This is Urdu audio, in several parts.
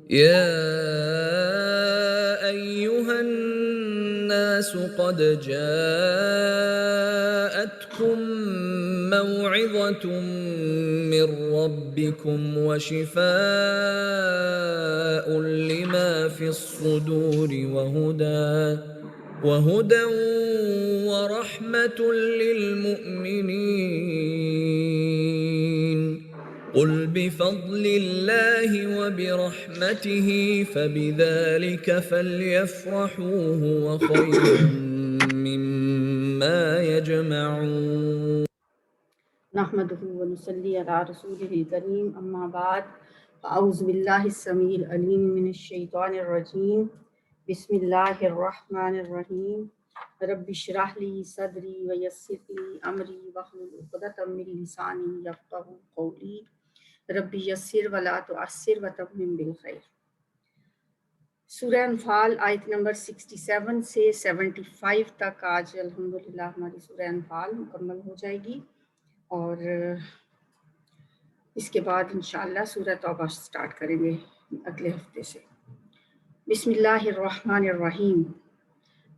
يا أيها الناس قد جاءتكم موعظة من ربكم وشفاء لما في الصدور وهدى ورحمة للمؤمنين. قل بفضل الله وبرحمته فبذلك فليفرحوا هو خير مما يجمعون. نحمده ونصلي على رسوله الكريم اما بعد اعوذ باللہ السمیع العلیم من الشیطان الرجیم بسم اللہ الرحمن الرحیم رب اشرح لی صدری ویسر لی امری واحلل عقدۃ من لسانی یفقهوا قولی رب یسر ولا تعسر وتمم بالخیر۔ سورہ انفال آیت نمبر 67 سے 75 تک آج الحمدللہ ہماری سورہ انفال مکمل ہو جائے گی، اور اس کے بعد انشاءاللہ سورہ توبہ سٹارٹ کریں گے اگلے ہفتے سے۔ بسم اللہ الرحمن الرحیم۔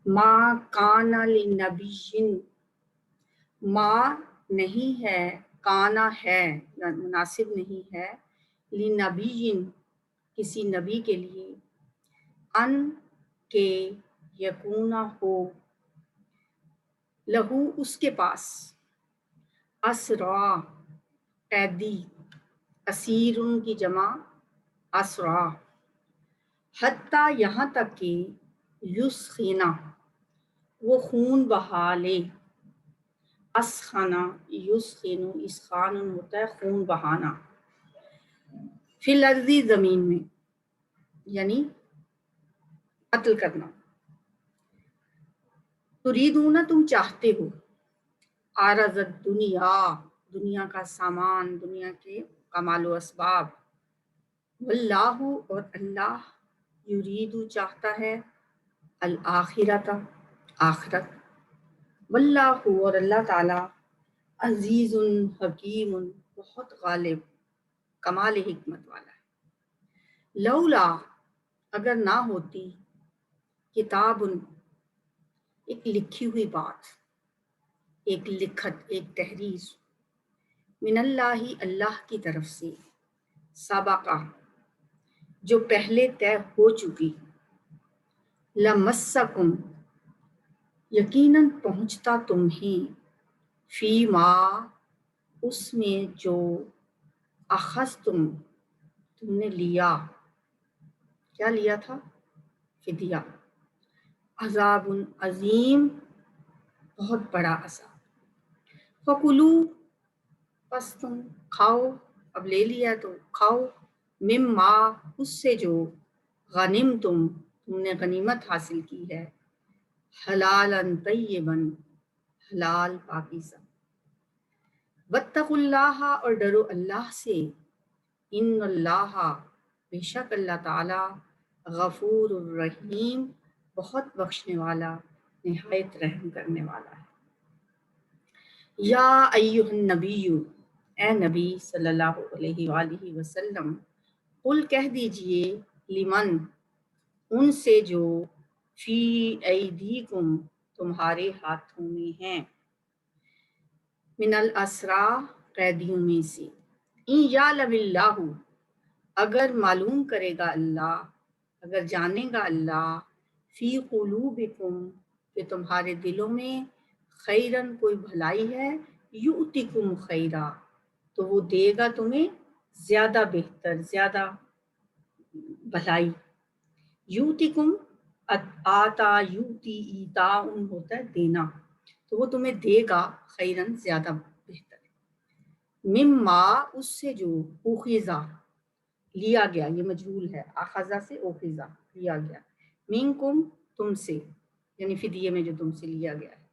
ما کان لنبی، ما نہیں ہے، کانا ہے، مناسب نہیں ہے، لنبی کسی نبی کے لیے، ان کے یکونا ہو، لہو اس کے پاس، اسرا قیدی، اسیرن کی جمع اسرا، حتیٰ یہاں تک کہ یسخینا وہ خون بہا لے، اسخنا یسخینو اسخان ہوتا ہے خون بہانا، فی الارض زمین میں یعنی قتل کرنا، تریدون تم چاہتے ہو، عارض الدنیا دنیا کا سامان، دنیا کے کمال و اسباب، واللہ اور اللہ یریدو چاہتا ہے، الآخرۃ آخرت، واللہ اور اللہ تعالی عزیز حکیم بہت غالب کمال حکمت والا ہے۔ لولا اگر نہ ہوتی، کتاب ایک لکھی ہوئی بات، ایک لکھت، ایک تحریر، من اللہ اللہ کی طرف سے، سابقہ جو پہلے طے ہو چکی، لمسکم یقیناً پہنچتا تمہیں، فی ما اس میں جو اخذتم تم نے لیا، کیا لیا تھا؟ فدیہ، عذاب عظیم بہت بڑا عذاب، فکلو پس تم کھاؤ، اب لے لیا تو کھاؤ، مما اس سے جو غنم تم نے غنیمت حاصل کی ہے، حلالا طیبا حلال پاکیزہ، واتقوا اللہ اور ڈرو اللہ سے، ان اللہ بے شک اللہ تعالی غفور الرحیم بہت بخشنے والا نہایت رحم کرنے والا ہے۔ یا ایہا النبی اے نبی صلی اللہ علیہ وآلہ وسلم، قل کہہ دیجئے، لمن ان سے جو فی ایدیکم تمہارے ہاتھوں میں ہیں، من الاسرا قیدیوں میں سے، ان یعلم اللہ اگر معلوم کرے گا اللہ، اگر جانے گا اللہ، فی قلوبکم کہ تمہارے دلوں میں، خیرن کوئی بھلائی ہے، یؤتکم خیرا تو وہ دے گا تمہیں زیادہ بہتر، زیادہ بھلائی، یؤتکم آتا یؤتی ایتاء ہوتا ہے دینا، تو وہ تمہیں دے گا خیرن زیادہ بہتر، مما اس سے جو اخذا لیا گیا، یہ مجہول ہے، اخذا سے اخذا لیا گیا، منکم تم سے یعنی فدیے میں جو تم سے لیا گیا ہے،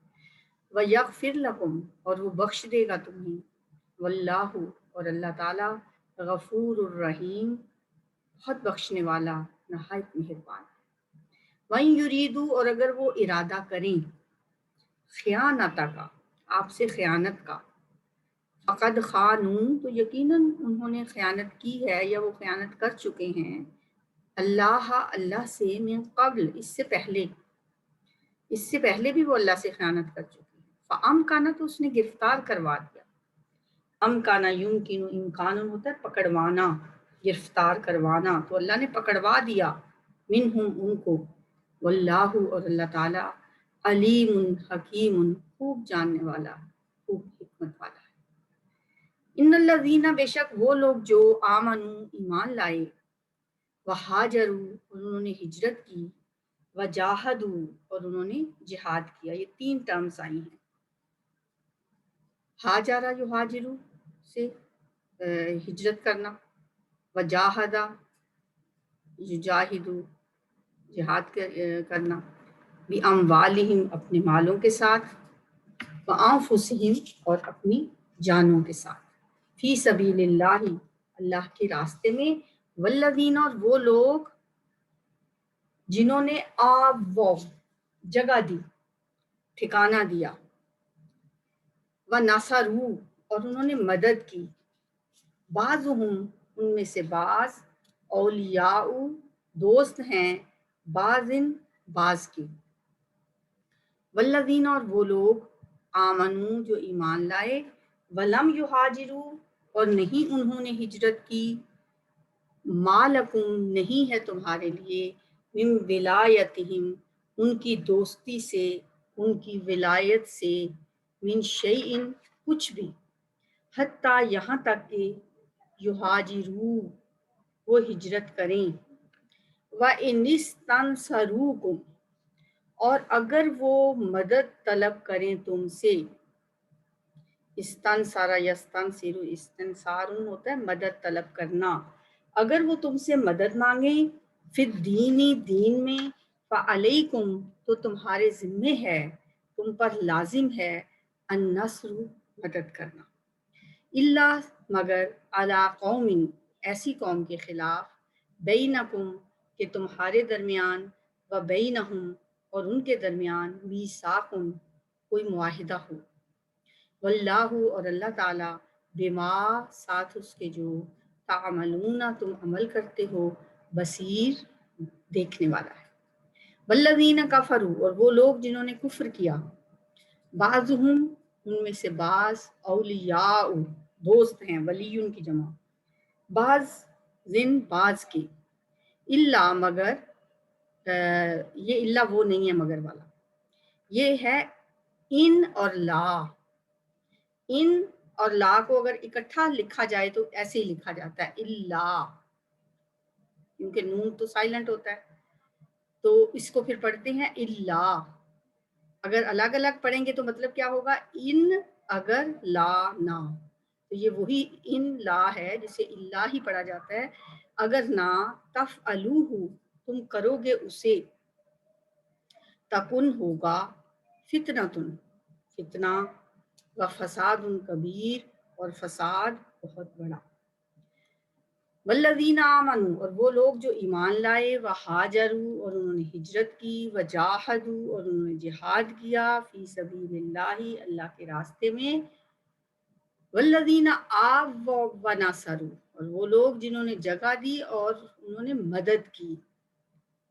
وَيَغْفِرْ لَكُمْ اور وہ بخش دے گا تمہیں، واللہ اور اللہ تعالی غفور الرحیم بہت بخشنے والا نہایت مہربان ہے۔ وَإِن يُرِيدُوا اور اگر وہ ارادہ کریں، خیانت کا آپ سے خیانت کا، فقد خانوا، تو یقیناً انہوں نے خیانت کی ہے یا وہ خیانت کر چکے ہیں، اللہ سے، من قبل، اس سے پہلے بھی وہ اللہ سے خیانت کر چکے ہیں۔ فَأَمْكَنَ، تو اس نے گرفتار کروا دیا۔ امکانا یمکن، امکان ہوتا ہے پکڑوانا، گرفتار کروانا، تو اللہ نے پکڑوا دیا، منہم، ان کو، واللہ، اور اللہ تعالیٰ، علیم حکیم، خوب جاننے والا، خوب حکمت والا ہے۔ ان الذین، بے شک وہ لوگ جو آمنوا، ایمان لائے، وہاجروا، اور انہوں نے ہجرت کی، وجاہدوا، اور انہوں نے جہاد کیا، یہ 3 ٹرمز آئی ہیں۔ ہاجرہ یہاجرو سے ہجرت کرنا، وجاہدہ یجاہدو جہاد کرنا، بِأَمْوَالِهِمْ، اپنے مالوں کے ساتھ، وَأَنفُسِهِمْ، اور اپنی جانوں کے ساتھ، فی سبیل اللہ، اللہ کے راستے میں، والذین، اور وہ لوگ جنہوں نے آووا، جگہ دی، ٹھکانہ دیا، وَنَصَرُوا، اور انہوں نے مدد کی، بعضهم، ان میں سے بعض، اولیاء، دوست ہیں، بعض کی، والذین، اور وہ لوگ، آمنوا، جو ایمان لائے، ولم یہاجروا، اور نہیں انہوں نے ہجرت کی، ما لکم، نہیں ہے تمہارے لیے، من ولایتہم، ان کی دوستی سے، ان کی ولایت سے، من شیئن، کچھ بھی، حتیٰ، یہاں تک کہ، یہاجروا، وہ ہجرت کریں، وَإِنِ اسْتَنْصَرُوكُمْ، اور اگر وہ مدد طلب کریں تم سے، استنصر یستنصر، استنصار ہوتا ہے مدد طلب کرنا، اگر وہ تم سے مدد مانگیں، فی الدین، دین میں، فعلیکم، تو تمہارے ذمے ہے، تم پر لازم ہے، النصر، مدد کرنا، اللہ، مگر، علی قوم، ایسی قوم کے خلاف، بینکم، کہ تمہارے درمیان، و بینہم، اور ان کے درمیان، میثاق، کوئی معاہدہ ہو، واللہ، اور اللہ تعالیٰ، بما، ساتھ اس کے جو، تعملون، تم عمل کرتے ہو، بصیر، دیکھنے والا ہے۔ والذین کفروا، اور وہ لوگ جنہوں نے کفر کیا، بعضهم، ان میں سے بعض، اولیاء، دوست ہیں، ولی ان کی جمع، بعض کے، الا، مگر، یہ الا وہ نہیں ہے مگر والا، یہ ہے ان اور لا، ان اور لا کو اگر اکٹھا لکھا جائے تو ایسے ہی لکھا جاتا ہے الا، کیونکہ نون تو سائلنٹ ہوتا ہے، تو اس کو پھر پڑھتے ہیں الا، اگر الگ الگ پڑھیں گے تو مطلب کیا ہوگا، ان، اگر، لا، نہ، تو یہ وہی ان لا ہے جسے الا ہی پڑھا جاتا ہے، اگر نہ، تفعلوہ، تم کرو گے اسے، تکن، ہوگا، فتنتن، فتنہ، و فساد کبیر، اور فساد بہت بڑا، والذین آمنوا، اور وہ لوگ جو ایمان لائے، وہاجروا، اور انہوں نے ہجرت کی، وجاہدوا، اور انہوں نے جہاد کیا، فی سبیل اللہ، اللہ کے راستے میں، والذین آووا ونصروا، اور وہ لوگ جنہوں نے جگہ دی اور انہوں نے مدد کی،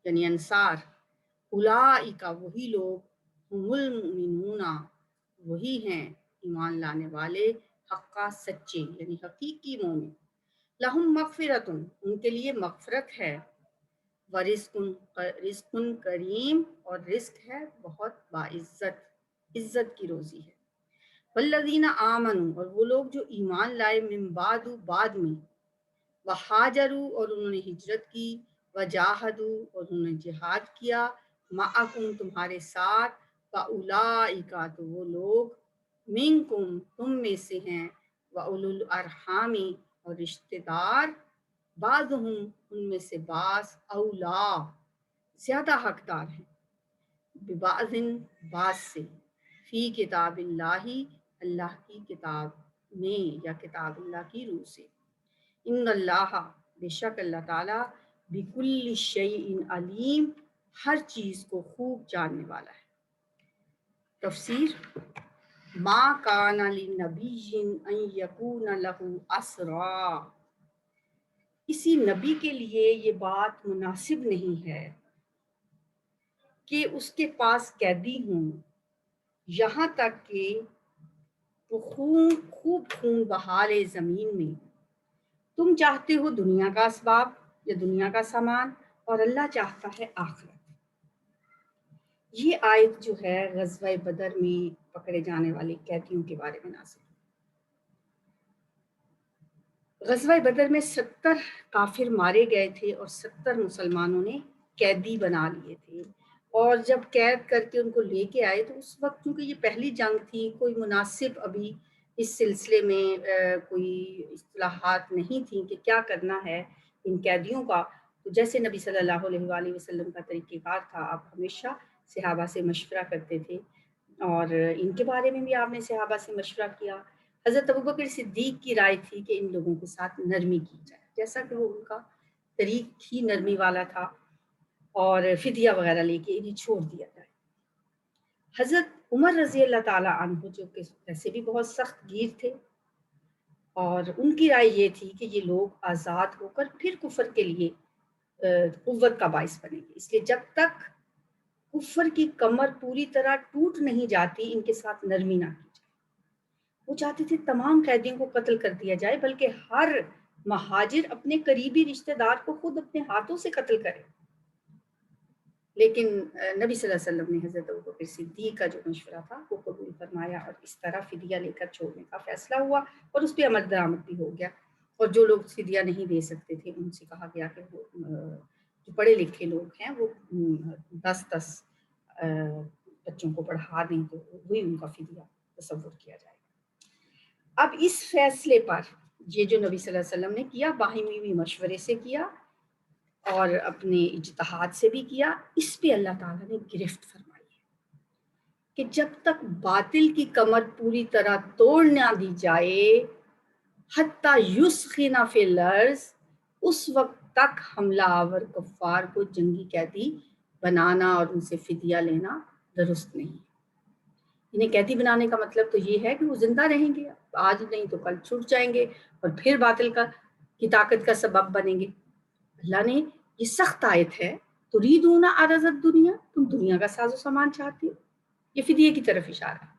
یعنی انصار، اولئک، وہی لوگ، هم المؤمنون، وہی ہیں ایمان لانے والے، حقا، سچے، یعنی حقیقی مومن، لہم مغفرۃ، ان کے لیے مغفرت ہے، ورزق، رزق کریم، اور رزق ہے بہت باعزت، عزت کی روزی ہے، والذین آمنوا، اور وہ لوگ جو ایمان لائے، من بعد، بعد میں، وہاجروا، اور انہوں نے ہجرت کی، وجاہدوا، اور انہوں نے جہاد کیا، معکم، تمہارے ساتھ، فاولئک، تو وہ لوگ، منکم، تم میں سے ہیں، واولو الارحام، اور رشتہ دار، بعضہم، ان میں سے بعض، اولا، زیادہ حقدار ہیں، ببعض، بعض سے، فی کتاب اللہ، اللہ کی کتاب میں، یا کتاب اللہ کی روح سے، ان اللہ، بے شک اللہ تعالیٰ، بکل شیء علیم، ہر چیز کو خوب جاننے والا ہے۔ تفسیر، ما کان لنبی ان یکون لہ اسرا، کسی نبی کے لیے یہ بات مناسب نہیں ہے کہ اس کے پاس قیدی ہوں، یہاں تک کہ وہ خوب خون بہا لے زمین میں۔ تم چاہتے ہو دنیا کا اسباب یا دنیا کا سامان، اور اللہ چاہتا ہے آخرت۔ یہ آیت جو ہے غزوہ بدر میں پکڑے جانے والے قیدیوں کے بارے میں نازل ہوئی۔ غزوہ بدر میں 70 کافر مارے گئے تھے اور 70 مسلمانوں نے قیدی بنا لیے تھے، اور جب قید کر کے ان کو لے کے آئے تو اس وقت چونکہ یہ پہلی جنگ تھی، کوئی مناسب ابھی اس سلسلے میں کوئی اصطلاحات نہیں تھیں کہ کیا کرنا ہے ان قیدیوں کا، تو جیسے نبی صلی اللہ علیہ وآلہ وسلم کا طریقہ کار تھا، آپ ہمیشہ صحابہ سے مشورہ کرتے تھے، اور ان کے بارے میں بھی آپ نے صحابہ سے مشورہ کیا۔ حضرت ابوبکر صدیق کی رائے تھی کہ ان لوگوں کے ساتھ نرمی کی جائے، جیسا کہ وہ ان کا طریق ہی نرمی والا تھا، اور فدیہ وغیرہ لے کے انہیں چھوڑ دیا جائے۔ حضرت عمر رضی اللہ تعالیٰ عنہ جو کہ ویسے بھی بہت سخت گیر تھے، اور ان کی رائے یہ تھی کہ یہ لوگ آزاد ہو کر پھر کفر کے لیے قوت کا باعث بنیں گے، اس لیے جب تک کفر کی کمر پوری طرح ٹوٹ نہیں جاتی ان کے ساتھ نرمی نہ کی جائے۔ وہ چاہتے تھے تمام قیدیوں کو قتل کر دیا جائے، بلکہ ہر مہاجر اپنے قریبی رشتہ دار کو خود اپنے ہاتھوں سے قتل کرے، لیکن نبی صلی اللہ علیہ وسلم نے حضرت ابوبکر صدیق کا جو مشورہ تھا وہ قبول فرمایا، اور اس طرح فدیہ لے کر چھوڑنے کا فیصلہ ہوا، اور اس پہ عمل درآمد بھی ہو گیا، اور جو لوگ فدیہ نہیں دے سکتے تھے ان سے کہا گیا کہ وہ جو پڑھے لکھے لوگ ہیں وہ 10 بچوں کو پڑھا دیں تو وہی ان کا فدیہ تصور کیا جائے گا۔ اب اس فیصلے پر یہ جو نبی صلی اللہ علیہ وسلم نے کیا، باہمی مشورے سے کیا اور اپنے اجتہاد سے بھی کیا، اس پہ اللہ تعالیٰ نے گرفت فرمائی ہے کہ جب تک باطل کی کمر پوری طرح توڑ نہ دی جائے، حتیٰ یسخن فی الارض، اس وقت تک حملہ آور کفار کو جنگی قیدی بنانا اور ان سے فدیہ لینا درست نہیں۔ انہیں قیدی بنانے کا مطلب تو یہ ہے کہ وہ زندہ رہیں گے، آج نہیں تو کل چھوٹ جائیں گے اور پھر باطل کی طاقت کا سبب بنیں گے۔ اللہ نے یہ سخت آیت ہے، تریدون عرض الدنیا، تم دنیا کا ساز و سامان چاہتی ہو، یہ فدیے کی طرف اشارہ ہے۔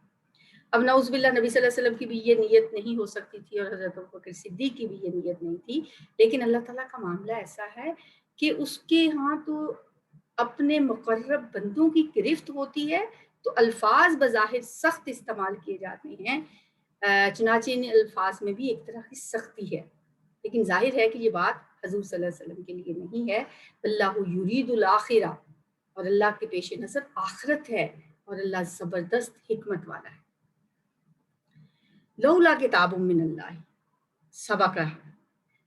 اب نعوذ باللہ نبی صلی اللہ علیہ وسلم کی بھی یہ نیت نہیں ہو سکتی تھی، اور حضرت ابوبکر صدیق کی بھی یہ نیت نہیں تھی، لیکن اللہ تعالیٰ کا معاملہ ایسا ہے کہ اس کے ہاں تو اپنے مقرب بندوں کی گرفت ہوتی ہے تو الفاظ بظاہر سخت استعمال کیے جاتے ہیں، چنانچہ ان الفاظ میں بھی ایک طرح کی سختی ہے، لیکن ظاہر ہے کہ یہ بات حضور صلی اللہ علیہ وسلم کے لیے نہیں ہے۔ اللہ یرید الآخرہ، اور اللہ کے پیش نظر آخرت ہے، اور اللہ زبردست حکمت والا ہے۔ لولا کتاب من اللہ سبق،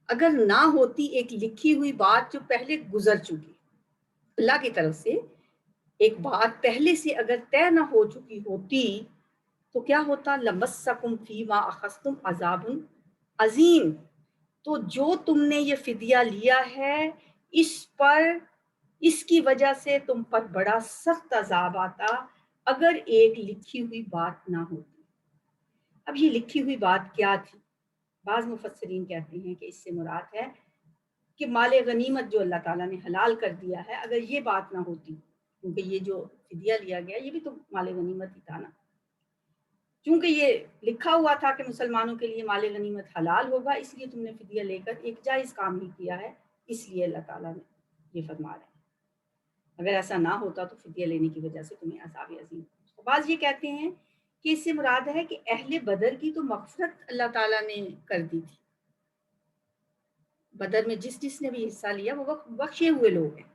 اگر نہ ہوتی ایک لکھی ہوئی بات جو پہلے گزر چکی، اللہ کی طرف سے ایک بات پہلے سے اگر طے نہ ہو چکی ہوتی تو کیا ہوتا؟ لمسکم فیما اخذتم عذاب عظیم، تو جو تم نے یہ فدیہ لیا ہے اس پر، اس کی وجہ سے تم پر بڑا سخت عذاب آتا اگر ایک لکھی ہوئی بات نہ ہوتی۔ اب یہ لکھی ہوئی بات کیا تھی؟ بعض مفسرین کہتے ہیں کہ اس سے مراد ہے کہ مال غنیمت جو اللہ تعالیٰ نے حلال کر دیا ہے، اگر یہ بات نہ ہوتی، کیونکہ یہ جو فدیہ لیا گیا یہ بھی تو مال غنیمت ہی تھا نا، چونکہ یہ لکھا ہوا تھا کہ مسلمانوں کے لیے مال غنیمت حلال ہوگا، اس لیے تم نے فدیہ لے کر ایک جائز کام ہی کیا ہے، اس لیے اللہ تعالیٰ نے یہ فرما رہے ہیں اگر ایسا نہ ہوتا تو فدیہ لینے کی وجہ سے تمہیں عذاب عظیم۔ بعض یہ کہتے ہیں کہ اس سے مراد ہے کہ اہل بدر کی تو مغفرت اللہ تعالیٰ نے کر دی تھی، بدر میں جس نے بھی حصہ لیا وہ بخشے ہوئے لوگ ہیں،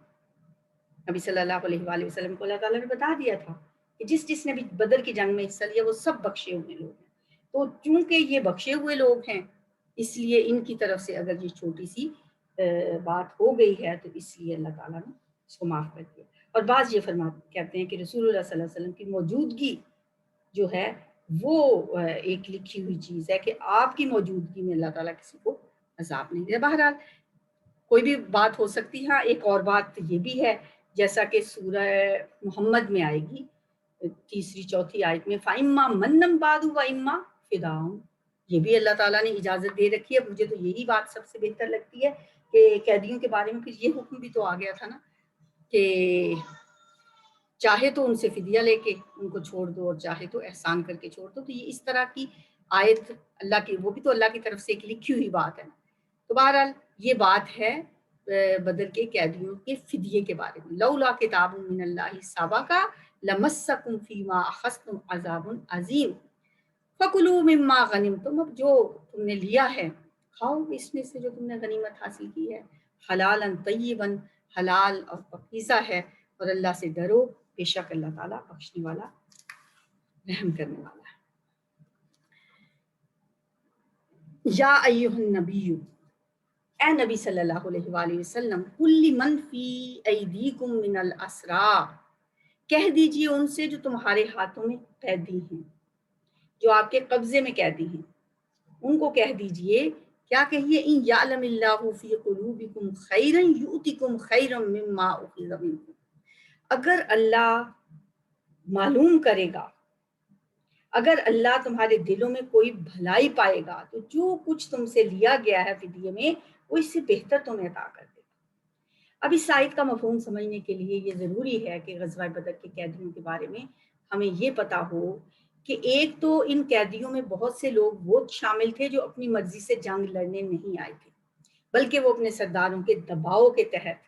نبی صلی اللہ علیہ وآلہ وسلم کو اللہ تعالیٰ نے بتا دیا تھا کہ جس نے بھی بدر کی جنگ میں حصہ لیا وہ سب بخشے ہوئے لوگ ہیں، تو چونکہ یہ بخشے ہوئے لوگ ہیں اس لیے ان کی طرف سے اگر یہ چھوٹی سی بات ہو گئی ہے تو اس لیے اللہ تعالیٰ نے اس کو معاف کر دیا۔ اور بعض یہ کہتے ہیں کہ رسول اللہ صلی اللہ علیہ وسلم کی موجودگی جو ہے وہ ایک لکھی ہوئی چیز ہے کہ آپ کی موجودگی میں اللہ تعالیٰ کسی کو عذاب نہیں دے۔ بہرحال کوئی بھی بات ہو سکتی ہے۔ ایک اور بات یہ بھی ہے جیسا کہ سورہ محمد میں آئے گی تیسری چوتھی آیت میں فَإِمَّا مَنًّا بَعْدُ وَإِمَّا فِدَاءٌ، یہ بھی اللہ تعالیٰ نے اجازت دے رکھی ہے. مجھے تو یہی بات سب سے بہتر لگتی ہے کہ قیدیوں کے بارے میں پھر یہ حکم بھی تو آ گیا تھا نا کہ چاہے تو ان سے فدیہ لے کے ان کو چھوڑ دو اور چاہے تو احسان کر کے چھوڑ دو. تو یہ اس طرح کی آیت اللہ کی، وہ بھی تو اللہ کی طرف سے ایک لکھی ہوئی بات ہے. تو بہرحال یہ بات ہے بدر کے قیدیوں کے فدیے کے بارے میں. لولا کتاب من اللہ سبق لمسکم فیما اخذتم عذاب عظیم فکلوا مما غنمتم، اب جو تم نے لیا ہے کھاؤ اس میں سے جو تم نے غنیمت حاصل کی ہے، حلالا طیبا، حلال اور پاکیزہ ہے، اور اللہ سے ڈرو، بے شک اللہ تعالیٰ بخشنے والا رحم کرنے والا ہے. یا ایھا النبی، اے نبی صلی اللہ علیہ وآلہ وسلم، کل من فی ایدیکم من الاسرا، کہہ دیجئے ان سے جو تمہارے ہاتھوں میں قیدی ہیں، جو آپ کے قبضے میں قیدی ہیں، ان کو کہہ دیجئے، کیا کہیے، ان یعلم اللہ فی قلوبکم خیرا یؤتکم خیرا مما اخذ منکم، اگر اللہ معلوم کرے گا، اگر اللہ تمہارے دلوں میں کوئی بھلائی پائے گا تو جو کچھ تم سے لیا گیا ہے فدیے میں وہ اس سے بہتر تمہیں عطا کر دے گا. اب اس آیت کا مفہوم سمجھنے کے لیے یہ ضروری ہے کہ غزوہ بدر کے قیدیوں کے بارے میں ہمیں یہ پتا ہو کہ ایک تو ان قیدیوں میں بہت سے لوگ وہ شامل تھے جو اپنی مرضی سے جنگ لڑنے نہیں آئے تھے، بلکہ وہ اپنے سرداروں کے دباؤ کے تحت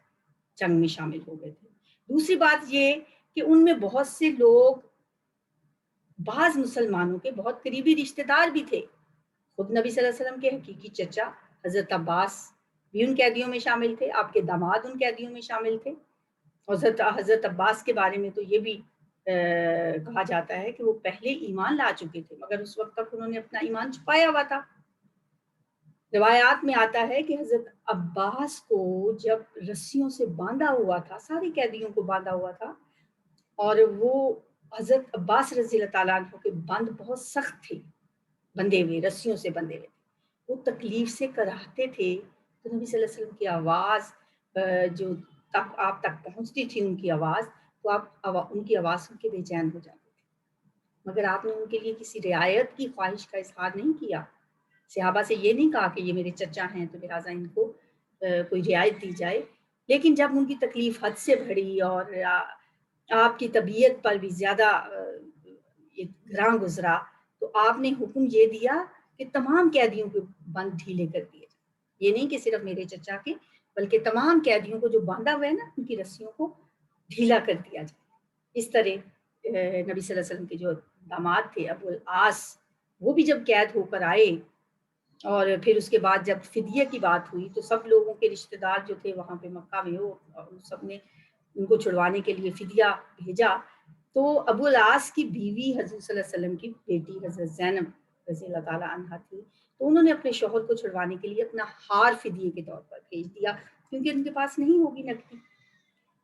جنگ میں شامل ہو گئے تھے. دوسری بات یہ کہ ان میں بہت سے لوگ بعض مسلمانوں کے بہت قریبی رشتہ دار بھی تھے. خود نبی صلی اللہ علیہ وسلم کے حقیقی چچا حضرت عباس بھی ان قیدیوں میں شامل تھے، آپ کے داماد ان قیدیوں میں شامل تھے. حضرت عباس کے بارے میں تو یہ بھی کہا جاتا ہے کہ وہ پہلے ایمان لا چکے تھے مگر اس وقت تک انہوں نے اپنا ایمان چھپایا ہوا تھا. روایات میں آتا ہے کہ حضرت عباس کو جب رسیوں سے باندھا ہوا تھا، ساری قیدیوں کو باندھا ہوا تھا، اور وہ حضرت عباس رضی اللہ تعالیٰ عنہ کے بند بہت سخت تھے، بندھے ہوئے، رسیوں سے بندھے ہوئے، وہ تکلیف سے کراہتے تھے. تو نبی صلی اللہ علیہ وسلم کی آواز جو آپ تک پہنچتی تھی، ان کی آواز، تو آپ ان کی آواز سن کے بے چین ہو جاتے تھے. مگر آپ نے ان کے لیے کسی رعایت کی خواہش کا اظہار نہیں کیا. صحابہ سے یہ نہیں کہا کہ یہ میرے چچا ہیں تو لہٰذا ان کو کوئی رعایت دی جائے. لیکن جب ان کی تکلیف حد سے بڑھی اور آپ کی طبیعت پر بھی زیادہ یہ گراں گزرا، تو آپ نے حکم یہ دیا کہ تمام قیدیوں کے بند ڈھیلے کر دیے جائیں. یہ نہیں کہ صرف میرے چچا کے، بلکہ تمام قیدیوں کو جو باندھا ہوا ہے نا، ان کی رسیوں کو ڈھیلا کر دیا جائے. اس طرح نبی صلی اللہ علیہ وسلم کے جو داماد تھے ابو العاص، وہ بھی جب قید ہو کر آئے اور پھر اس کے بعد جب فدیے کی بات ہوئی تو سب لوگوں کے رشتہ دار جو تھے وہاں پہ مکہ میں سب نے ان کو چھڑوانے کے لیے فدیہ بھیجا. تو ابو العاص کی بیوی حضرت صلی اللہ علیہ وسلم کی بیٹی حضرت زینب رضی اللہ تعالیٰ عنہا تھی، تو انہوں نے اپنے شوہر کو چھڑوانے کے لیے اپنا ہار فدیے کے طور پر بھیج دیا، کیونکہ ان کے پاس نہیں ہوگی نقدی.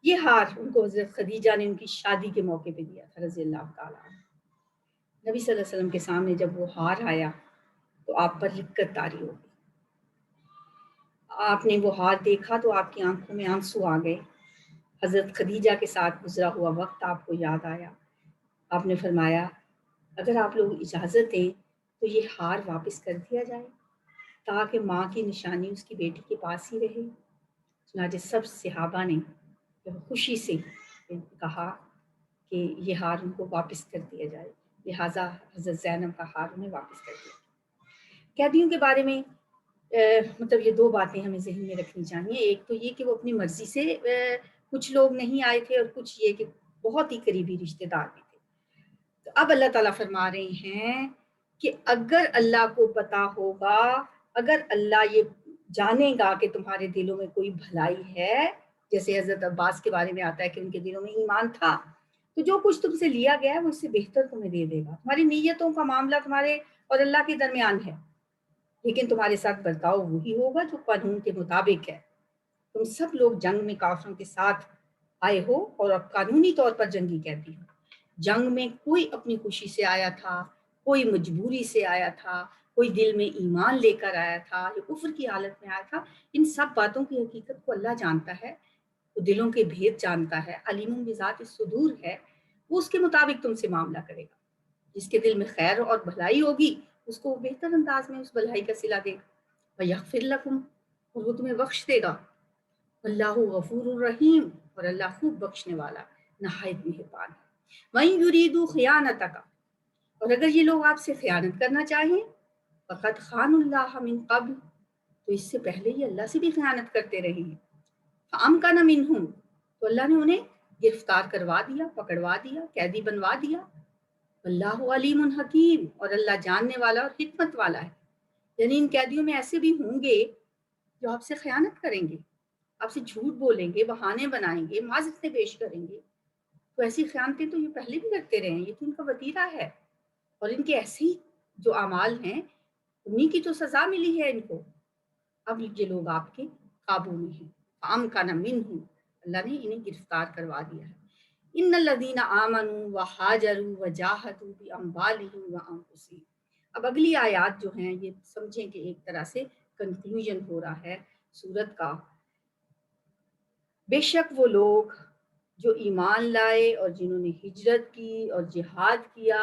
یہ ہار ان کو حضرت خدیجہ نے ان کی شادی کے موقع پہ دیا تھا رضی اللہ تعالیٰ عنہ. نبی صلی اللہ علیہ وسلم کے سامنے جب وہ ہار آیا تو آپ پر رقت طاری ہو گئی. آپ نے وہ ہار دیکھا تو آپ کی آنکھوں میں آنسو آ گئے. حضرت خدیجہ کے ساتھ گزرا ہوا وقت آپ کو یاد آیا. آپ نے فرمایا اگر آپ لوگ اجازت دیں تو یہ ہار واپس کر دیا جائے تاکہ ماں کی نشانی اس کی بیٹی کے پاس ہی رہے. چنانچہ سب صحابہ نے خوشی سے کہا کہ یہ ہار ان کو واپس کر دیا جائے، لہٰذا حضرت زینب کا ہار انہیں واپس کر دیا. قیدیوں کے بارے میں مطلب یہ دو باتیں ہمیں ذہن میں رکھنی چاہیے. ایک تو یہ کہ وہ اپنی مرضی سے کچھ لوگ نہیں آئے تھے، اور کچھ یہ کہ بہت ہی قریبی رشتہ دار بھی تھے. تو اب اللہ تعالیٰ فرما رہے ہیں کہ اگر اللہ کو پتا ہوگا، اگر اللہ یہ جانے گا کہ تمہارے دلوں میں کوئی بھلائی ہے، جیسے حضرت عباس کے بارے میں آتا ہے کہ ان کے دلوں میں ایمان تھا، تو جو کچھ تم سے لیا گیا ہے وہ اس سے بہتر تمہیں دے دے گا. تمہاری نیتوں کا معاملہ تمہارے اور اللہ کے درمیان ہے، لیکن تمہارے ساتھ برتاؤ وہی ہوگا جو قانون کے مطابق ہے. تم سب لوگ جنگ میں کافروں کے ساتھ آئے ہو اور اب قانونی طور پر جنگی قیدی ہو. جنگ میں کوئی اپنی خوشی سے آیا تھا، کوئی مجبوری سے آیا تھا، کوئی دل میں ایمان لے کر آیا تھا یا کفر کی حالت میں آیا تھا. ان سب باتوں کی حقیقت کو اللہ جانتا ہے، وہ دلوں کے بھید جانتا ہے، علیم بذات الصدور ہے. وہ اس کے مطابق تم سے معاملہ کرے گا. جس کے دل میں خیر اور بھلائی ہوگی اس کو وہ بہتر انداز میں اس بھلائی کا صلہ دے گا. وَيَغْفِرْ لَكُمْ، اور وہ تمہیں بخش دے گا. اللہ غفور الرحیم، اور اللہ خوب بخشنے والا نہایت مہربان ہے. وَإِن يُرِيدُوا خِيَانَتَكَ، اور اگر یہ لوگ آپ سے خیانت کرنا چاہیں، فَقَدْ خَانُوا اللَّهَ مِن قَبْلُ، تو اس سے پہلے یہ اللہ سے بھی خیانت کرتے رہے ہیں. فَأَمْكَنَ مِنْهُمْ، تو اللہ نے انہیں گرفتار کروا دیا، پکڑوا دیا، قیدی بنوا دیا. اللہ علیم حکیم، اور اللہ جاننے والا اور حکمت والا ہے. یعنی ان قیدیوں میں ایسے بھی ہوں گے جو آپ سے خیانت کریں گے، آپ سے جھوٹ بولیں گے، بہانے بنائیں گے، معذرتیں پیش کریں گے. تو ایسی خیانتیں تو یہ پہلے بھی کرتے رہے ہیں، یہ تو ان کا وتیرہ ہے. اور ان کے ایسے ہی جو اعمال ہیں انہیں کی تو سزا ملی ہے ان کو. اب یہ لوگ آپ کے قابو میں ہیں. فَأَمْكَنَ مِنْهُمْ، اللہ نے انہیں گرفتار کروا دیا ہے. ان الذین آمنوا وہاجروا وجاہدوا باموالہم وانفسہم. اب اگلی آیات جو ہیں یہ سمجھیں کہ ایک طرح سے کنکلوژن ہو رہا ہے سورت کا. بے شک وہ لوگ جو ایمان لائے اور جنہوں نے ہجرت کی اور جہاد کیا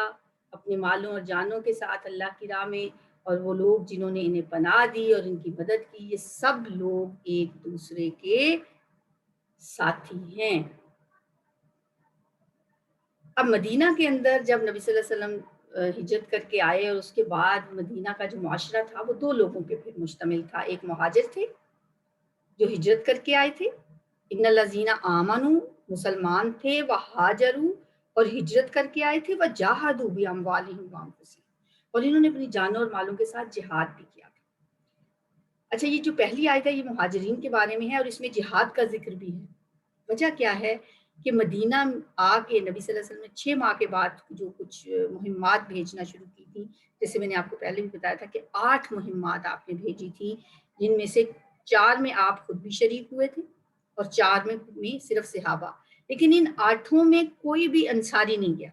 اپنے مالوں اور جانوں کے ساتھ اللہ کی راہ میں، اور وہ لوگ جنہوں نے انہیں پناہ دی اور ان کی مدد کی، یہ سب لوگ ایک دوسرے کے ساتھی ہیں. اب مدینہ کے اندر جب نبی صلی اللہ علیہ وسلم ہجرت کر کے آئے، اور اس کے بعد مدینہ کا جو معاشرہ تھا وہ دو لوگوں پہ پھر مشتمل تھا. ایک مہاجر تھے جو ہجرت کر کے آئے تھے، ان الذین آمنوا، مسلمان تھے، وہاجروا، اور ہجرت کر کے آئے تھے، وجاہدوا باموالہم وانفسہم، اور انہوں نے اپنی جانوں اور مالوں کے ساتھ جہاد بھی کیا تھا. اچھا، یہ جو پہلی آیت ہے یہ مہاجرین کے بارے میں ہے، اور اس میں جہاد کا ذکر بھی ہے. وجہ کیا ہے کہ مدینہ آ کے نبی صلی اللہ علیہ وسلم نے 6 ماہ کے بعد جو کچھ مہمات بھیجنا شروع کی تھی، جیسے میں نے آپ کو پہلے بھی بتایا تھا کہ 8 مہمات آپ نے بھیجی تھی، جن میں سے 4 میں آپ خود بھی شریک ہوئے تھے اور 4 میں صرف صحابہ. لیکن ان 8 میں کوئی بھی انصاری نہیں گیا،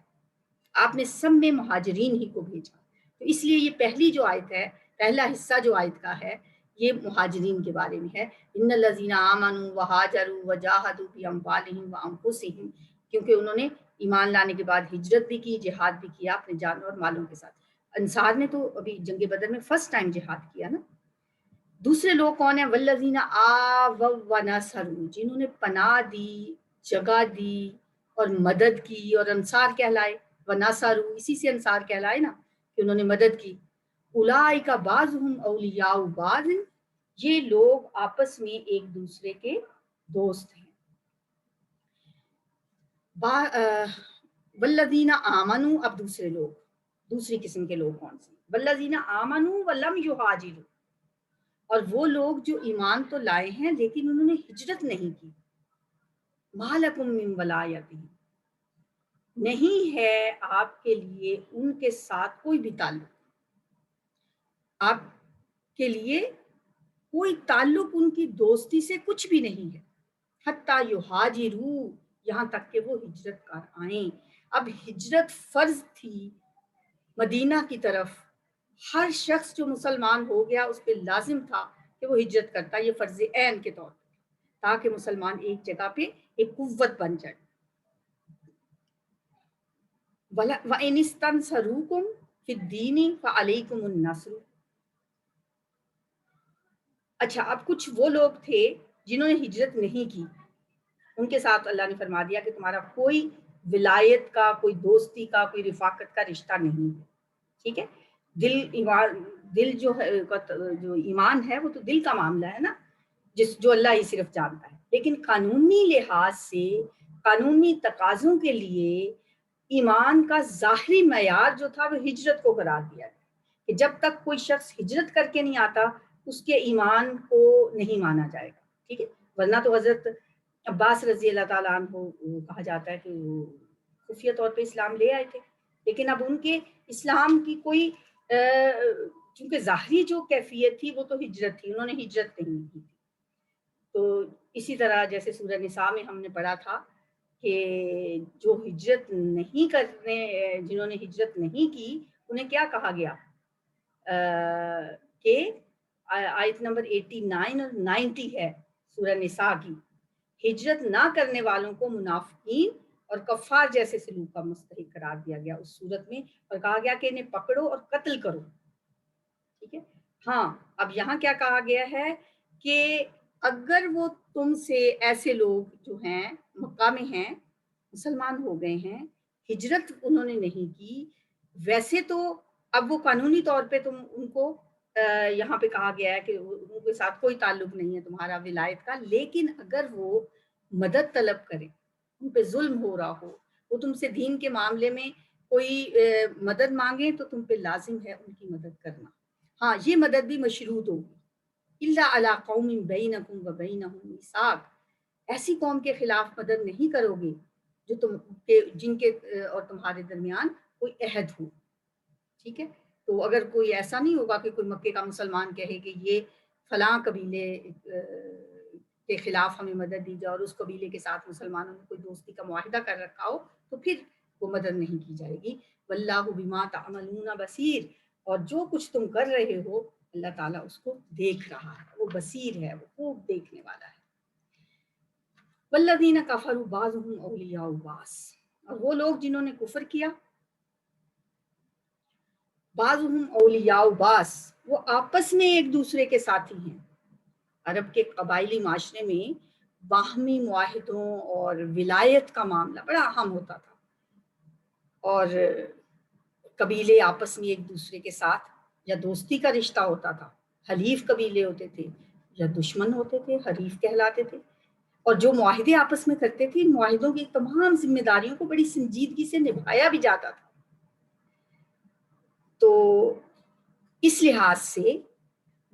آپ نے سب میں مہاجرین ہی کو بھیجا. تو اس لیے یہ پہلی جو آیت ہے، پہلا حصہ جو آیت کا ہے یہ مہاجرین کے بارے میں ہے. ان الذین آمنوا وہاجروا وجاہدوا باموالہم وانفسہم، کیونکہ انہوں نے ایمان لانے کے بعد ہجرت بھی کی، جہاد بھی کیا اپنے جانوں اور مالوں کے ساتھ. انصار نے تو ابھی جنگ بدر میں فرسٹ ٹائم جہاد کیا نا. دوسرے لوگ کون ہیں؟ والذین آووا ونصروا، جنہوں نے پناہ دی، جگہ دی اور مدد کی، اور انصار کہلائے. ونصروا، اسی سے انصار کہلائے نا کہ انہوں نے مدد کی. اولئک بعضهم اولیاء بعض، یہ لوگ آپس میں ایک دوسرے کے دوست ہیں. والذین آمنوا، اب دوسرے لوگ، دوسری قسم کے لوگ کون سے؟ والذین آمنوا ولم یہاجروا، اور وہ لوگ جو ایمان تو لائے ہیں لیکن انہوں نے ہجرت نہیں کی. ما لکم من ولایتہم، نہیں ہے آپ کے لیے ان کے ساتھ کوئی بھی تعلق، آپ کے لیے کوئی تعلق ان کی دوستی سے کچھ بھی نہیں ہے. حتیٰ یہاجروا، یہاں تک کہ وہ ہجرت کر آئیں. اب ہجرت فرض تھی مدینہ کی طرف، ہر شخص جو مسلمان ہو گیا اس پہ لازم تھا کہ وہ ہجرت کرتا، یہ فرض عین کے طور پر، تاکہ مسلمان ایک جگہ پہ ایک قوت بن جائے. وَإِنِ اسْتَنْصَرُوكُمْ فِي الدِّينِ فَعَلَيْكُمُ النَّصْرُ. اچھا، اب کچھ وہ لوگ تھے جنہوں نے ہجرت نہیں کی، ان کے ساتھ اللہ نے فرما دیا کہ تمہارا کوئی ولایت کا، کوئی دوستی کا، کوئی رفاقت کا رشتہ نہیں ہے. ٹھیک ہے، دل جو ہے، جو ایمان ہے وہ تو دل کا معاملہ ہے نا، جو اللہ ہی صرف جانتا ہے. لیکن قانونی لحاظ سے، قانونی تقاضوں کے لیے ایمان کا ظاہری معیار جو تھا وہ ہجرت کو قرار دیا گیا کہ جب تک کوئی شخص ہجرت کر کے نہیں آتا اس کے ایمان کو نہیں مانا جائے گا. ٹھیک ہے، ورنہ تو حضرت عباس رضی اللہ تعالیٰ عنہ کہا جاتا ہے کہ وہ خفیہ طور پہ اسلام لے آئے تھے، لیکن اب ان کے اسلام کی کوئی چونکہ ظاہری جو کیفیت تھی وہ تو ہجرت تھی، انہوں نے ہجرت نہیں کی تھی. تو اسی طرح جیسے سورہ نساء میں ہم نے پڑھا تھا کہ جو ہجرت نہیں کرنے، جنہوں نے ہجرت نہیں کی انہیں کیا کہا گیا کہ آیت نمبر 89 اور 90 ہے سورہ نساء کی، ہجرت نہ کرنے والوں کو منافقین اور کفار جیسے سلوک کا مستحق قرار دیا گیا اس صورت میں، اور کہا گیا کہ انہیں پکڑو اور قتل کرو. ٹھیک ہے. ہاں اب یہاں کیا کہا گیا ہے کہ اگر وہ تم سے ایسے لوگ جو ہیں مکہ میں ہیں، مسلمان ہو گئے ہیں، ہجرت انہوں نے نہیں کی، ویسے تو اب وہ قانونی طور پہ تم ان کو یہاں پہ کہا گیا ہے کہ ان کے ساتھ کوئی تعلق نہیں ہے تمہارا ولایت کا، لیکن اگر وہ مدد طلب کریں، ان پہ ظلم ہو رہا ہو، وہ تم سے دین کے معاملے میں کوئی مدد مانگے تو تم پہ لازم ہے ان کی مدد کرنا. ہاں یہ مدد بھی مشروط ہوگی. الا علی قوم بینکم و بینہم میثاق، ایسی قوم کے خلاف مدد نہیں کرو گے جو جن کے اور تمہارے درمیان کوئی عہد ہو. ٹھیک ہے. تو اگر کوئی ایسا نہیں ہوگا کہ کوئی مکے کا مسلمان کہے کہ یہ فلاں قبیلے کے خلاف ہمیں مدد دی جائے اور اس قبیلے کے ساتھ مسلمانوں نے کوئی دوستی کا معاہدہ کر رکھا ہو تو پھر وہ مدد نہیں کی جائے گی. واللہ بما تعملون بصیر، اور جو کچھ تم کر رہے ہو اللہ تعالیٰ اس کو دیکھ رہا ہے، وہ بصیر ہے، وہ خوب دیکھنے والا ہے. والذین کفروا بعضهم اولیاء بعض، اور وہ لوگ جنہوں نے کفر کیا، بعضهم اولیاء بعض، وہ آپس میں ایک دوسرے کے ساتھی ہیں. عرب کے قبائلی معاشرے میں باہمی معاہدوں اور ولایت کا معاملہ بڑا اہم ہوتا تھا، اور قبیلے آپس میں ایک دوسرے کے ساتھ یا دوستی کا رشتہ ہوتا تھا، حلیف قبیلے ہوتے تھے یا دشمن ہوتے تھے، حریف کہلاتے تھے. اور جو معاہدے آپس میں کرتے تھے، ان معاہدوں کی تمام ذمہ داریوں کو بڑی سنجیدگی سے نبھایا بھی جاتا تھا. تو اس لحاظ سے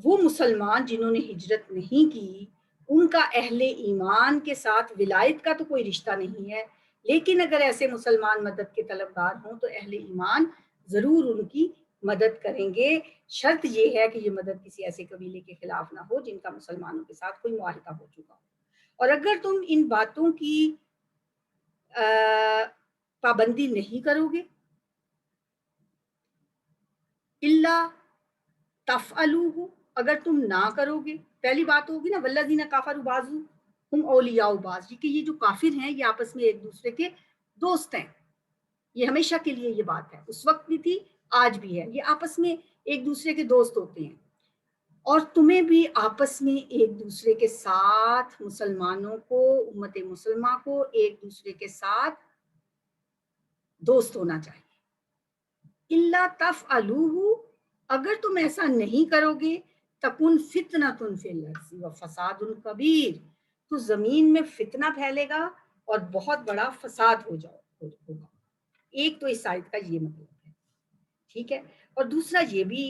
وہ مسلمان جنہوں نے ہجرت نہیں کی، ان کا اہل ایمان کے ساتھ ولایت کا تو کوئی رشتہ نہیں ہے، لیکن اگر ایسے مسلمان مدد کے طلبگار ہوں تو اہل ایمان ضرور ان کی مدد کریں گے. شرط یہ ہے کہ یہ مدد کسی ایسے قبیلے کے خلاف نہ ہو جن کا مسلمانوں کے ساتھ کوئی معاہدہ ہو چکا ہو. اور اگر تم ان باتوں کی پابندی نہیں کرو گے، الا تفعلوہ، اگر تم نہ کرو گے، پہلی بات ہوگی نا والذین کفروا بعضهم اولیاء بعض، کہ یہ جو کافر ہیں یہ آپس میں ایک دوسرے کے دوست ہیں. یہ ہمیشہ کے لیے یہ بات ہے، اس وقت بھی تھی آج بھی ہے، یہ آپس میں ایک دوسرے کے دوست ہوتے ہیں. اور تمہیں بھی آپس میں ایک دوسرے کے ساتھ، مسلمانوں کو، امت مسلمہ کو ایک دوسرے کے ساتھ دوست ہونا چاہیے. الا تفعلوہ، اگر تم ایسا نہیں کرو گے، تکن فتنۃ فی الارض وفساد کبیر، تو زمین میں فتنہ پھیلے گا اور بہت بڑا فساد ہوگا. ایک تو اس آیت کا یہ مطلب ہے. ٹھیک ہے. اور دوسرا یہ بھی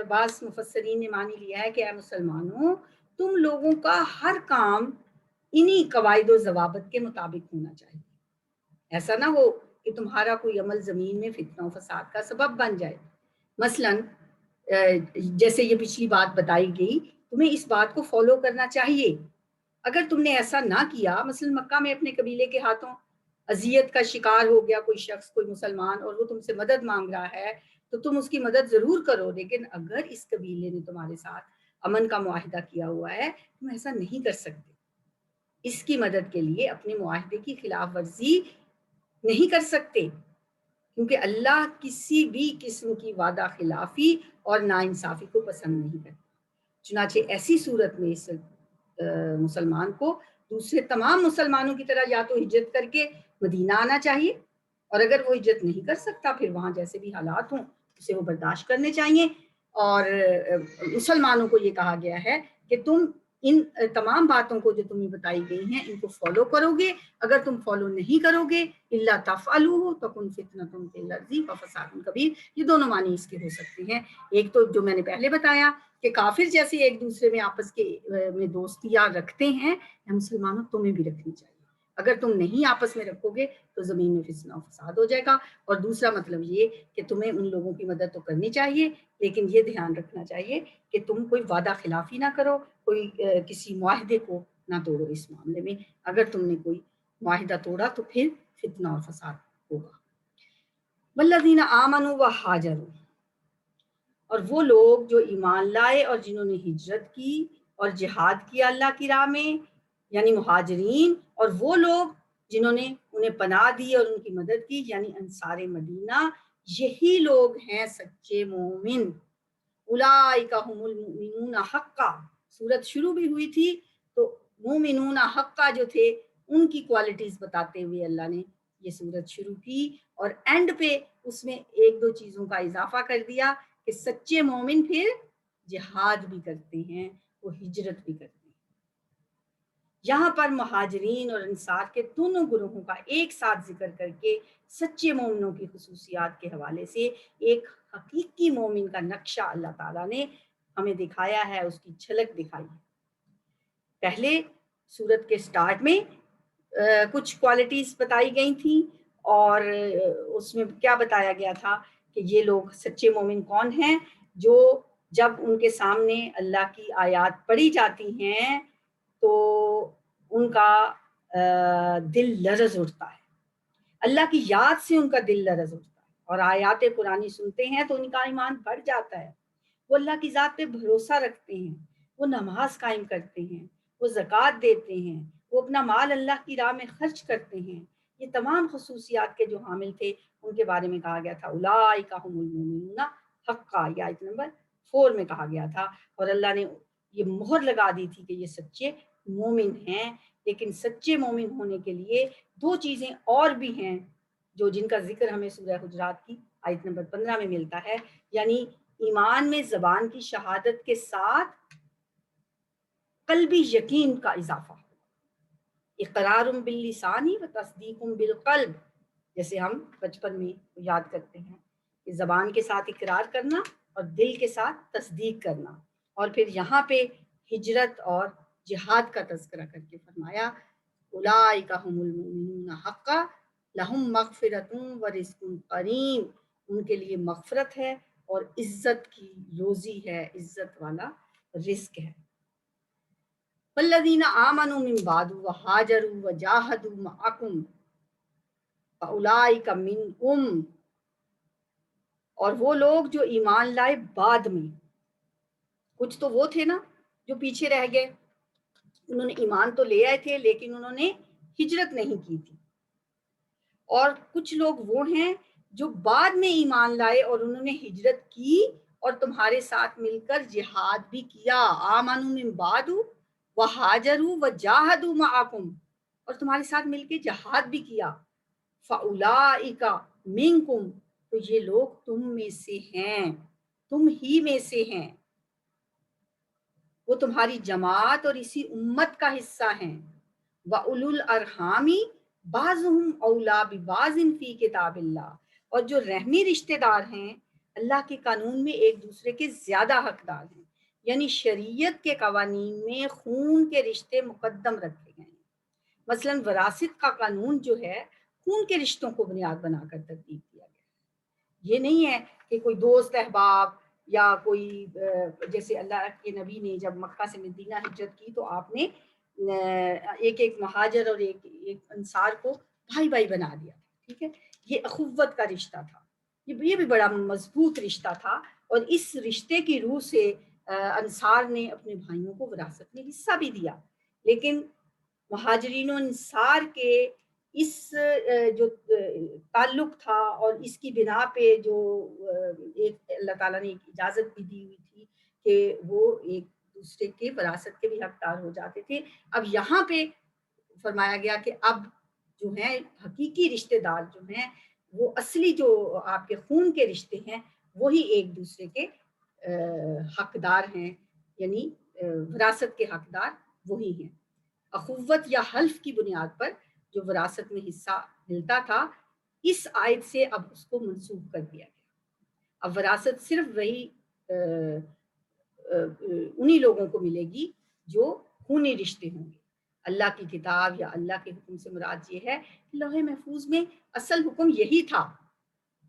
بعض مفسرین نے مانی لیا ہے کہ اے مسلمانوں، تم لوگوں کا ہر کام انہی قواعد و ضوابط کے مطابق ہونا چاہیے. ایسا نہ ہو کہ تمہارا کوئی عمل زمین میں فتنہ و فساد کا سبب بن جائے. مثلاً جیسے یہ پچھلی بات بتائی گئی، تمہیں اس بات کو فالو کرنا چاہیے. اگر تم نے ایسا نہ کیا، مثلا مکہ میں اپنے قبیلے کے ہاتھوں اذیت کا شکار ہو گیا کوئی شخص، کوئی مسلمان، اور وہ تم سے مدد مانگ رہا ہے تو تم اس کی مدد ضرور کرو، لیکن اگر اس قبیلے نے تمہارے ساتھ امن کا معاہدہ کیا ہوا ہے تم ایسا نہیں کر سکتے. اس کی مدد کے لیے اپنے معاہدے کی خلاف ورزی نہیں کر سکتے، کیونکہ اللہ کسی بھی قسم کی وعدہ خلافی اور ناانصافی کو پسند نہیں کرتا. چنانچہ ایسی صورت میں اس مسلمان کو دوسرے تمام مسلمانوں کی طرح یا تو ہجرت کر کے مدینہ آنا چاہیے، اور اگر وہ ہجرت نہیں کر سکتا پھر وہاں جیسے بھی حالات ہوں اسے وہ برداشت کرنے چاہیے. اور مسلمانوں کو یہ کہا گیا ہے کہ تم ان تمام باتوں کو جو تمہیں بتائی گئی ہیں ان کو فالو کرو گے. اگر تم فالو نہیں کرو گے، الا تفعلوہ تکن فتنۃ فی الارض وفساد کبیر، یہ دونوں معنی اس کے ہو سکتے ہیں. ایک تو جو میں نے پہلے بتایا کہ کافر جیسے ایک دوسرے میں آپس کے میں دوستیاں رکھتے ہیں، مسلمانوں تمہیں بھی رکھنی چاہیے. اگر تم نہیں آپس میں رکھو گے تو زمین میں فتنہ و فساد ہو جائے گا. اور دوسرا مطلب یہ کہ تمہیں ان لوگوں کی مدد تو کرنی چاہیے، لیکن یہ دھیان رکھنا چاہیے کہ تم کوئی وعدہ خلافی نہ کرو، کوئی کسی معاہدے کو نہ توڑو. اس معاملے میں اگر تم نے کوئی معاہدہ توڑا تو پھر فتنہ اور فساد ہوگا. والذین آمنوا وہاجروا، اور وہ لوگ جو ایمان لائے اور جنہوں نے ہجرت کی اور جہاد کیا اللہ کی راہ میں، یعنی مہاجرین، اور وہ لوگ جنہوں نے انہیں پناہ دی اور ان کی مدد کی، یعنی انصار مدینہ، یہی لوگ ہیں سچے مومن۔ اولئک هم المؤمنون حقا، سورت شروع بھی ہوئی تھی تو مومنون حقا جو تھے ان کی کوالٹیز بتاتے ہوئے اللہ نے یہ سورت شروع کی، اور اینڈ پہ اس میں ایک دو چیزوں کا اضافہ کر دیا کہ سچے مومن پھر جہاد بھی کرتے ہیں، وہ ہجرت بھی کرتے ہیں۔ یہاں پر مہاجرین اور انصار کے دونوں گروہوں کا ایک ساتھ ذکر کر کے سچے مومنوں کی خصوصیات کے حوالے سے ایک حقیقی مومن کا نقشہ اللہ تعالیٰ نے ہمیں دکھایا ہے، اس کی جھلک دکھائی ہے۔ پہلے سورت کے سٹارٹ میں کچھ کوالٹیز بتائی گئی تھیں، اور اس میں کیا بتایا گیا تھا کہ یہ لوگ سچے مومن کون ہیں، جو جب ان کے سامنے اللہ کی آیات پڑھی جاتی ہیں تو ان کا دل لرز اٹھتا ہے، اللہ کی یاد سے ان کا دل لرز اٹھتا ہے، اور آیات قرآنی سنتے ہیں تو ان کا ایمان بڑھ جاتا ہے، وہ اللہ کی ذات پہ بھروسہ رکھتے ہیں، وہ نماز قائم کرتے ہیں، وہ زکوٰۃ دیتے ہیں، وہ اپنا مال اللہ کی راہ میں خرچ کرتے ہیں۔ یہ تمام خصوصیات کے جو حامل تھے ان کے بارے میں کہا گیا تھا اولئک هم المؤمنون حقا، یہ آیت نمبر 4 میں کہا گیا تھا، اور اللہ نے یہ مہر لگا دی تھی کہ یہ سچے مومن ہیں۔ لیکن سچے مومن ہونے کے لیے دو چیزیں اور بھی ہیں جو جن کا ذکر ہمیں سورہ حجرات کی آیت نمبر 15 میں ملتا ہے، یعنی ایمان میں زبان کی شہادت کے ساتھ قلبی یقین کا اضافہ، اقرار باللسان و تصدیق بالقلب، جیسے ہم بچپن میں یاد کرتے ہیں کہ زبان کے ساتھ اقرار کرنا اور دل کے ساتھ تصدیق کرنا، اور پھر یہاں پہ ہجرت اور جہاد کا تذکرہ کر کے فرمایا اولئک هم المؤمنون حقا لہم مغفرۃ و رزق کریم، ان کے لیے مغفرت ہے اور عزت کی روزی ہے، عزت والا رزق ہے۔ والذین آمنوا من بعد وہاجروا وجاہدوا معکم فاولئک منکم، اور وہ لوگ جو ایمان لائے بعد میں، کچھ تو وہ تھے نا جو پیچھے رہ گئے، انہوں نے ایمان تو لے آئے تھے لیکن انہوں نے ہجرت نہیں کی تھی، اور کچھ لوگ وہ ہیں جو بعد میں ایمان لائے اور انہوں نے ہجرت کی اور تمہارے ساتھ مل کر جہاد بھی کیا، آمنوا من بعد وہاجروا وجاہدوا معکم، اور تمہارے ساتھ مل کے جہاد بھی کیا، فاولئک منکم، تو یہ لوگ تم میں سے ہیں، تم ہی میں سے ہیں، وہ تمہاری جماعت اور اسی امت کا حصہ ہیں۔ وَأُولُو الْأَرْحَامِ بَعْضُهُمْ أَوْلَىٰ بِبَعْضٍ فِي کتاب اللہ، اور جو رحمی رشتہ دار ہیں اللہ کے قانون میں ایک دوسرے کے زیادہ حقدار ہیں، یعنی شریعت کے قوانین میں خون کے رشتے مقدم رکھے گئے ہیں۔ مثلا وراثت کا قانون جو ہے خون کے رشتوں کو بنیاد بنا کر ترتیب کیا گیا ہے، یہ نہیں ہے کہ کوئی دوست احباب یا کوئی جیسے اللہ کے نبی نے جب مکہ سے مدینہ ہجرت کی تو آپ نے ایک ایک مہاجر اور ایک انصار کو بھائی بھائی بنا دیا، ٹھیک ہے، یہ اخوت کا رشتہ تھا، یہ بھی بڑا مضبوط رشتہ تھا، اور اس رشتے کی روح سے انصار نے اپنے بھائیوں کو وراثت میں حصہ بھی دیا۔ لیکن مہاجرین و انصار کے اس جو تعلق تھا اور اس کی بنا پہ جو ایک اللہ تعالیٰ نے ایک اجازت بھی دی ہوئی تھی کہ وہ ایک دوسرے کے وراثت کے بھی حقدار ہو جاتے تھے، اب یہاں پہ فرمایا گیا کہ اب جو ہیں حقیقی رشتہ دار جو ہیں وہ اصلی جو آپ کے خون کے رشتے ہیں وہی ایک دوسرے کے حقدار ہیں، یعنی وراثت کے حقدار وہی ہیں۔ اخوت یا حلف کی بنیاد پر جو وراثت میں حصہ ملتا تھا اس آیت سے اب اس کو منسوخ کر دیا گیا، اب وراثت صرف وہی انہی لوگوں کو ملے گی جو خونی رشتے ہوں گے۔ اللہ کی کتاب یا اللہ کے حکم سے مراد یہ ہے کہ لوح محفوظ میں اصل حکم یہی تھا،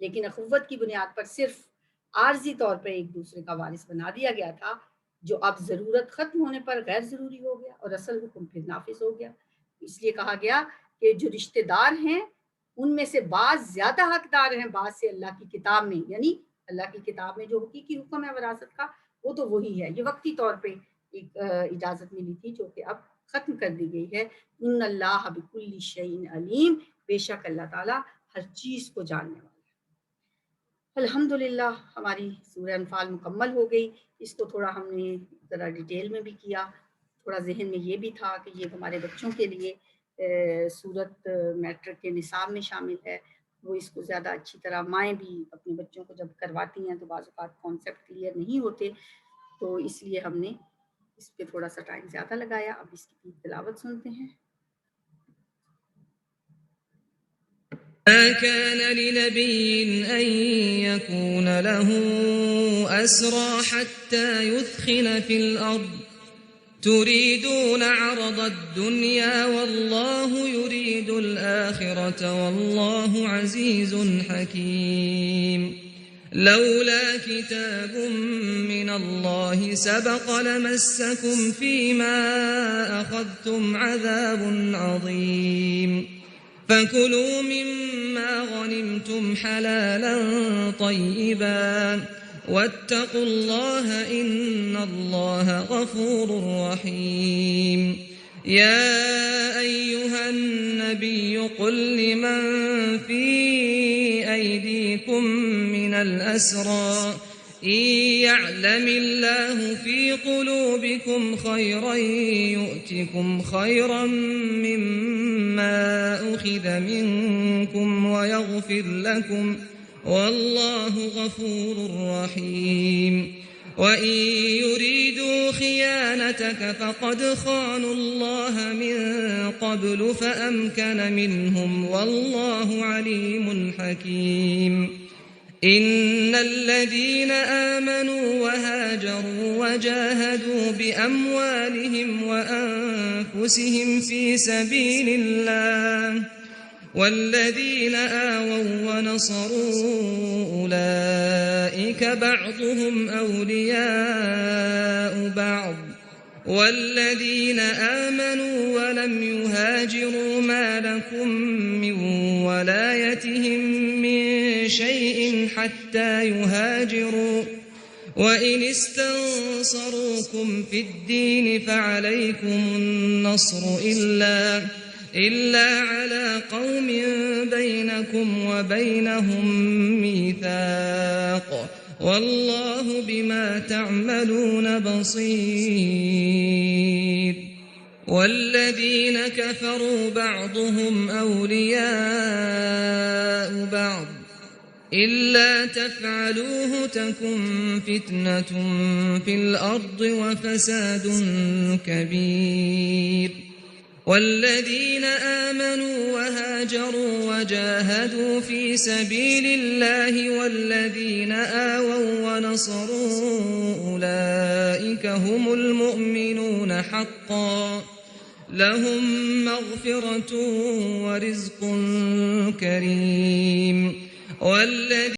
لیکن اخوت کی بنیاد پر صرف عارضی طور پر ایک دوسرے کا وارث بنا دیا گیا تھا، جو اب ضرورت ختم ہونے پر غیر ضروری ہو گیا اور اصل حکم پھر نافذ ہو گیا۔ اس لیے کہا گیا کہ جو رشتہ دار ہیں ان میں سے بعض زیادہ حقدار ہیں بعض سے اللہ کی کتاب میں، یعنی اللہ کی کتاب میں جو حقیقی حکم ہے وراثت کا وہ تو وہی ہے، یہ وقتی طور پہ ایک اجازت ملی تھی جو کہ اب ختم کر دی گئی ہے۔ ان اللہ بکل شیء علیم، بے شک اللہ تعالیٰ ہر چیز کو جاننے والا ہے۔ الحمدللہ ہماری سورہ انفال مکمل ہو گئی۔ اس کو تھوڑا ہم نے ذرا ڈیٹیل میں بھی کیا، تھوڑا ذہن میں یہ بھی تھا کہ یہ ہمارے بچوں کے لیے سورت میٹرک کے نصاب میں شامل ہے، وہ اس کو زیادہ اچھی طرح مائیں بھی اپنے بچوں کو جب کرواتی ہیں تو بعض اوقات کانسیپٹ کلیئر نہیں ہوتے، تو اس لیے ہم نے اس پہ تھوڑا سا ٹائم زیادہ لگایا۔ اب اس کی تلاوت سنتے ہیں۔ ما كان لنبي أن يكون له أسرى حتى يثخن في الأرض تريدون عرض الدنيا والله يريد الآخرة والله عزيز حكيم لولا كتاب من الله سبق لمسكم فيما أخذتم عذاب عظيم فكلوا مما غنمتم حلالا طيبا واتقوا الله إن الله غفور رحيم يا أيها النبي قل لمن في أيديكم من الأسرى إن يعلم الله في قلوبكم خيرا يؤتكم خيرا مما أخذ منكم ويغفر لكم والله غفور رحيم وإن يريدوا خيانتك فقد خانوا الله من قبل فأمكن منهم والله عليم حكيم إن الذين آمنوا وهاجروا وجاهدوا بأموالهم وأنفسهم في سبيل الله والذين آووا ونصروا أولئك بعضهم أولياء بعض والذين آمنوا ولم يهاجروا ما لكم من ولايتهم من شيء حتى يهاجروا وإن استنصروكم في الدين فعليكم النصر إلا على قوم بينكم وبينهم ميثاق والله بما تعملون بصير والذين كفروا بعضهم أولياء بعض إلا تفعلوه تكن فتنة في الأرض وفساد كبير والذين آمنوا وهاجروا وجاهدوا في سبيل الله والذين آووا ونصروا أولئك هم المؤمنون حقا لهم مغفرة ورزق كريم والذين